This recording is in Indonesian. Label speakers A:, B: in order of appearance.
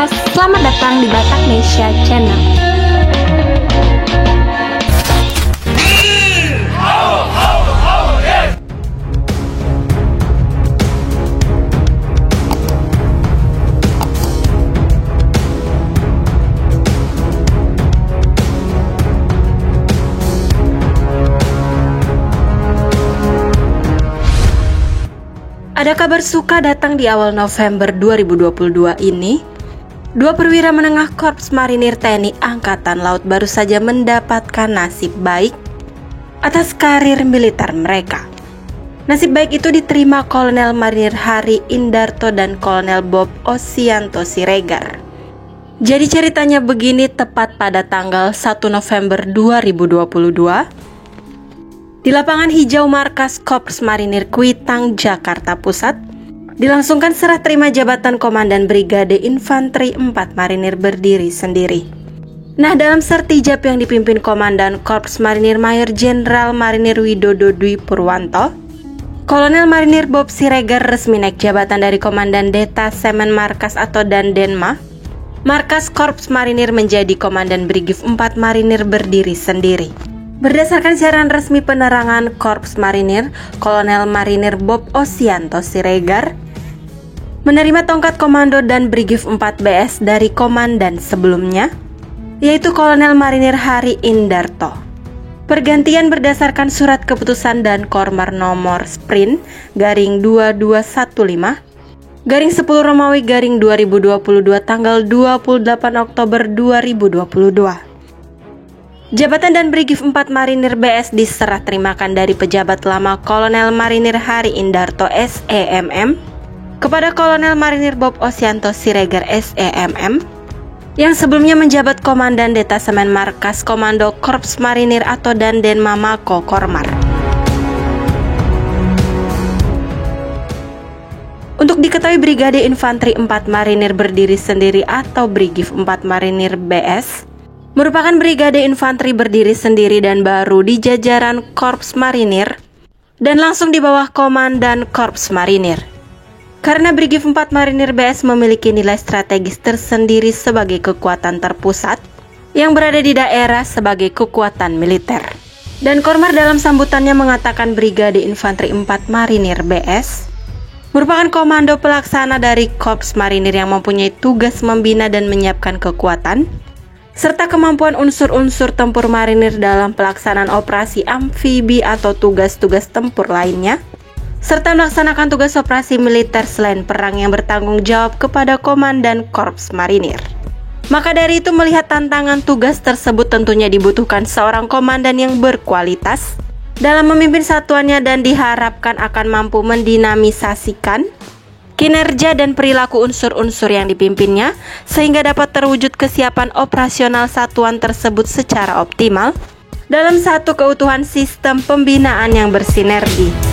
A: selamat datang di Bataknesia Channel. Ada kabar suka datang di awal November 2022 ini. Dua perwira menengah Korps Marinir TNI Angkatan Laut baru saja mendapatkan nasib baik atas karir militer mereka. Nasib baik itu diterima Kolonel Marinir Hari Indarto dan Kolonel Bob Osianto Siregar. Jadi ceritanya begini, tepat pada tanggal 1 November 2022 di lapangan hijau markas Korps Marinir Kuitang, Jakarta Pusat, dilangsungkan serah terima jabatan Komandan Brigade Infanteri 4 Marinir berdiri sendiri. Nah, dalam sertijab yang dipimpin Komandan Korps Marinir Mayor Jenderal Marinir Widodo Dwi Purwanto, Kolonel Marinir Bob Siregar resmi naik jabatan dari Komandan Detasemen Markas atau Dandenma, Markas Korps Marinir menjadi Komandan Brigif 4 Marinir berdiri sendiri. Berdasarkan siaran resmi penerangan Korps Marinir, Kolonel Marinir Bob Osianto Siregar menerima tongkat komando dan Brigif 4 BS dari komandan sebelumnya, yaitu Kolonel Marinir Hari Indarto. Pergantian berdasarkan surat keputusan dan Kormar nomor Sprint garing 2215 garing 10 Romawi garing 2022 tanggal 28 Oktober 2022. Jabatan dan Brigif 4 Marinir BS diserah terimakan dari pejabat lama Kolonel Marinir Hari Indarto SEMM kepada Kolonel Marinir Bob Osianto Siregar SEMM yang sebelumnya menjabat Komandan Detasemen Markas Komando Korps Marinir atau Dandenma Mako Kormar. Untuk diketahui, Brigade Infanteri 4 Marinir berdiri sendiri atau Brigif 4 Marinir BS merupakan brigade infanteri berdiri sendiri dan baru di jajaran Korps Marinir dan langsung di bawah Komandan Korps Marinir. Karena Brigif 4 Marinir BS memiliki nilai strategis tersendiri sebagai kekuatan terpusat yang berada di daerah sebagai kekuatan militer. Dan Kormar dalam sambutannya mengatakan Brigade Infanteri 4 Marinir BS merupakan komando pelaksana dari Korps Marinir yang mempunyai tugas membina dan menyiapkan kekuatan serta kemampuan unsur-unsur tempur marinir dalam pelaksanaan operasi amfibi atau tugas-tugas tempur lainnya, serta melaksanakan tugas operasi militer selain perang yang bertanggung jawab kepada Komandan Korps Marinir. Maka dari itu, melihat tantangan tugas tersebut tentunya dibutuhkan seorang komandan yang berkualitas dalam memimpin satuannya dan diharapkan akan mampu mendinamisasikan kinerja dan perilaku unsur-unsur yang dipimpinnya sehingga dapat terwujud kesiapan operasional satuan tersebut secara optimal dalam satu keutuhan sistem pembinaan yang bersinergi.